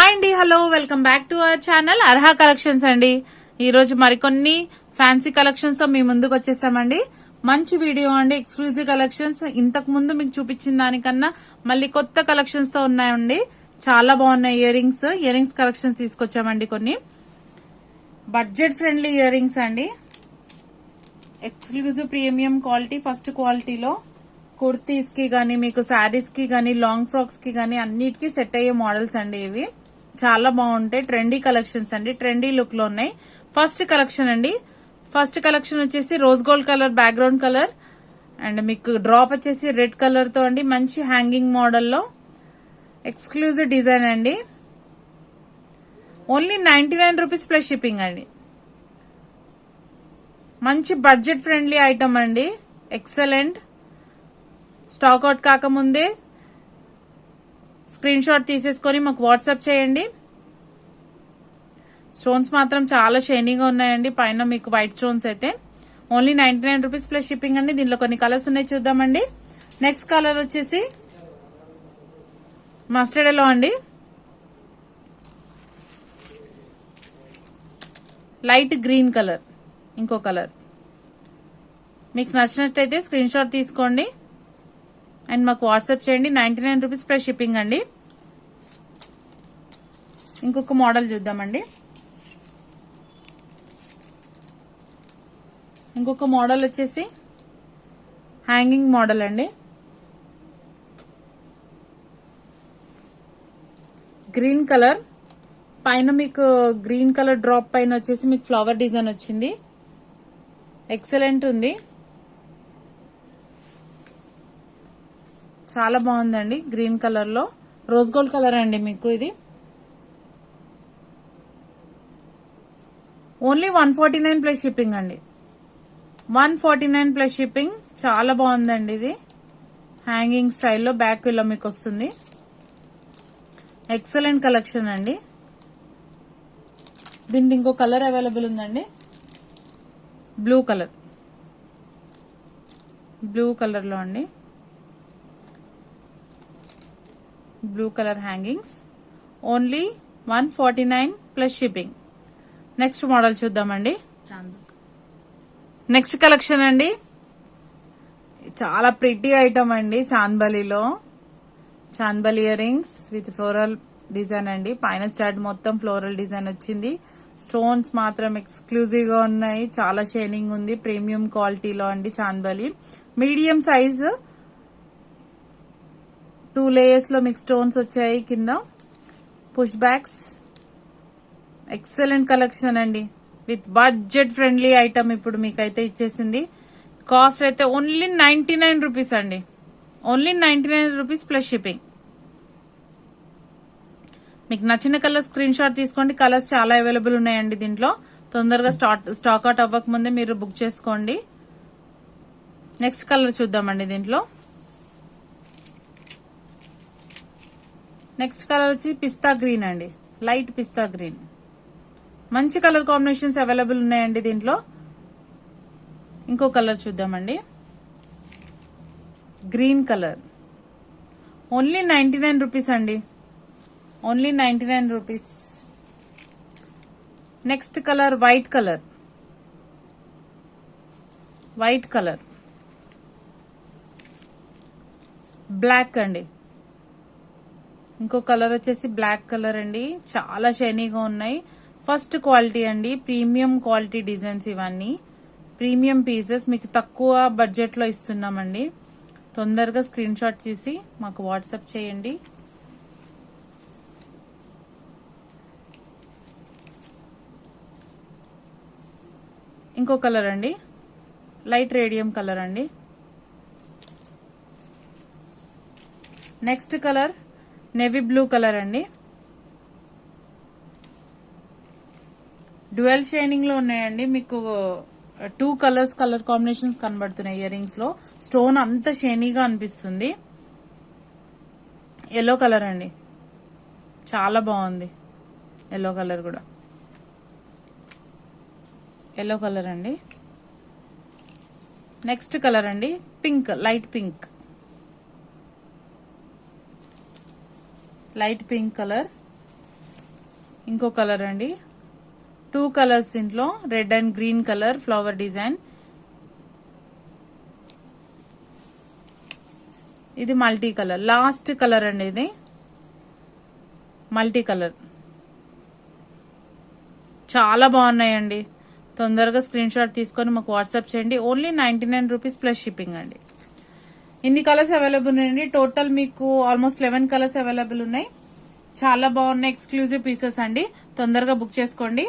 Hi అండి, hello, welcome back to our channel Arha collections అండి. ఈ రోజు మరికొన్ని ఫ్యాన్సీ కలెక్షన్స్ తో మీ ముందుకు వచ్చేసామండి. మంచి వీడియో అండి, ఎక్స్క్లూజివ్ కలెక్షన్స్. ఇంతకు ముందు మీకు చూపించిన దానికన్నా మళ్ళీ కొత్త కలెక్షన్స్ తో ఉన్నాయండి. చాలా బాగున్నాయి. ఇయర్ రింగ్స్ కలెక్షన్స్ తీసుకొచ్చామండి. కొన్ని బడ్జెట్ ఫ్రెండ్లీ ఇయర్ రింగ్స్ అండి. ఎక్స్క్లూజివ్ ప్రీమియం క్వాలిటీ, ఫస్ట్ క్వాలిటీలో కుర్తీస్ కి గానీ, మీకు శారీస్ కి గానీ, లాంగ్ ఫ్రాక్స్ కి గానీ అన్నిటికీ సెట్ అయ్యే మోడల్స్ అండి. ఇవి చాలా బాగుంటాయి. ట్రెండీ కలెక్షన్స్ అండి, ట్రెండీ లుక్ లో ఉన్నాయి. ఫస్ట్ కలెక్షన్ అండి. ఫస్ట్ కలెక్షన్ వచ్చేసి rose gold colour background colour and మీకు డ్రాప్ వచ్చేసి రెడ్ కలర్ తో అండి. మంచి హ్యాంగింగ్ మోడల్లో ఎక్స్క్లూజివ్ డిజైన్ అండి. ఓన్లీ 99 రూపీస్ ప్లస్ షిప్పింగ్ అండి. మంచి బడ్జెట్ ఫ్రెండ్లీ ఐటమ్ అండి. ఎక్సలెంట్. స్టాక్ అవుట్ కాకముందే స్క్రీన్ షాట్ తీసేసుకొని మాకు వాట్సాప్ చేయండి. స్టోన్స్ మాత్రం చాలా షైనీగా ఉన్నాయండి. పైన మీకు వైట్ స్టోన్స్ అయితే ఓన్లీ 99 రూపీస్ ప్లస్ షిప్పింగ్ అండి. దీనిలో కొన్ని కలర్స్ ఉన్నాయి, చూద్దామండి. నెక్స్ట్ కలర్ వచ్చేసి మస్టర్డ్ ఎల్లో అండి. లైట్ గ్రీన్ కలర్, ఇంకో కలర్. మీకు నచ్చినట్టయితే స్క్రీన్ షాట్ తీసుకోండి అండ్ మాకు వాట్సాప్ చేయండి. 99 రూపీస్ ప్లస్ షిప్పింగ్ అండి. ఇంకొక మోడల్ చూద్దామండి. ఇంకొక మోడల్ వచ్చేసి హ్యాంగింగ్ మోడల్ అండి. గ్రీన్ కలర్ పైన మీకు గ్రీన్ కలర్ డ్రాప్ పైన వచ్చేసి మీకు ఫ్లవర్ డిజైన్ వచ్చింది. ఎక్సలెంట్ ఉంది, చాలా బాగుందండి. గ్రీన్ కలర్ లో రోజ్ గోల్డ్ కలర్ అండి. మీకు ఇది ఓన్లీ 149 ప్లస్ షిప్పింగ్ అండి. 149 ప్లస్ షిప్పింగ్. చాలా బాగుందండి. ఇది హ్యాంగింగ్ స్టైల్లో బ్యాక్ ఇలా మీకు వస్తుంది. ఎక్సలెంట్ కలెక్షన్ అండి. దీనికి ఇంకో కలర్ అవైలబుల్ ఉందండి. బ్లూ కలర్ లో అండి. Blue colour hangings. Only 149 plus shipping. Next model చూద్దామండి. నెక్స్ట్ కలెక్షన్ అండి. చాలా ప్రిటీ ఐటమ్ అండి. Chandbali ear rings with floral design అండి. పైన స్టార్ట్ మొత్తం ఫ్లోరల్ డిజైన్ వచ్చింది. స్టోన్స్ మాత్రం ఎక్స్క్లూజివ్ గా ఉన్నాయి. చాలా షైనింగ్ ఉంది. ప్రీమియం క్వాలిటీలో అండి. చాందబలి మీడియం సైజ్ 2 లేయర్స్ లో మీకు స్టోన్స్ వచ్చాయి. కింద పుష్ బ్యాక్స్. ఎక్సలెంట్ కలెక్షన్ అండి. విత్ బడ్జెట్ ఫ్రెండ్లీ ఐటమ్ ఇప్పుడు మీకైతే ఇచ్చేసింది. కాస్ట్ అయితే ఓన్లీ 99 రూపీస్ అండి. Only 99 rupees plus shipping. మీకు నచ్చిన కలర్ స్క్రీన్ షాట్ తీసుకోండి. కలర్స్ చాలా అవైలబుల్ ఉన్నాయండి. దీంట్లో తొందరగా స్టాక్ అవుట్ అవ్వక ముందే మీరు బుక్ చేసుకోండి. నెక్స్ట్ కలర్ చూద్దామండి. దీంట్లో నెక్స్ట్ కలర్ వచ్చి పిస్తా గ్రీన్ అండి. Light pista green. మంచి కలర్ కాంబినేషన్స్ అవైలబుల్ ఉన్నాయండి దీంట్లో. ఇంకో కలర్ చూద్దామండి. Green colour. ఓన్లీ 99 రూపీస్ అండి. Only 99 rupees. Next colour white colour. Black అండి. ఇంకో కలర్ వచ్చేసి బ్లాక్ కలర్ అండి. చాలా షైనీగా ఉన్నాయి. ఫస్ట్ క్వాలిటీ అండి. ప్రీమియం క్వాలిటీ డిజైన్స్ ఇవన్నీ. ప్రీమియం పీసెస్ మీకు తక్కువ బడ్జెట్ లో ఇస్తున్నామండి. తొందరగా స్క్రీన్ షాట్ తీసి మాకు వాట్సాప్ చేయండి. ఇంకో కలర్ అండి. లైట్ రేడియం కలర్ అండి. Next colour navy blue colour అండి. డ్యూయల్ షైనింగ్ లో ఉన్నాయండి. మీకు 2 కలర్ కాంబినేషన్స్ కనబడుతున్నాయి ఇయర్ రింగ్స్ లో. స్టోన్ అంత షైనీగా అనిపిస్తుంది. ఎల్లో కలర్ అండి. చాలా బాగుంది. ఎల్లో కలర్ కూడా. ఎల్లో కలర్ అండి. నెక్స్ట్ కలర్ అండి pink, light pink. Light pink colour. ఇంకో కలర్ అండి, 2 కలర్స్ దీంట్లో, red and green colour flower design. ఇది మల్టీ కలర్, లాస్ట్ కలర్ అండి, ఇది మల్టీ కలర్. చాలా బాగున్నాయండి. తొందరగా స్క్రీన్ షాట్ తీసుకొని మాకు వాట్సాప్ చేయండి. ఓన్లీ 99 రూపీస్ ప్లస్ షిప్పింగ్ అండి. ఇన్ని కలర్స్ అవైలబుల్ ఉన్నాయండి. టోటల్ మీకు ఆల్మోస్ట్ 11 కలర్స్ అవైలబుల్ ఉన్నాయి. చాలా బాగున్నాయి, ఎక్స్క్లూజివ్ పీసెస్ అండి. తొందరగా బుక్ చేసుకోండి.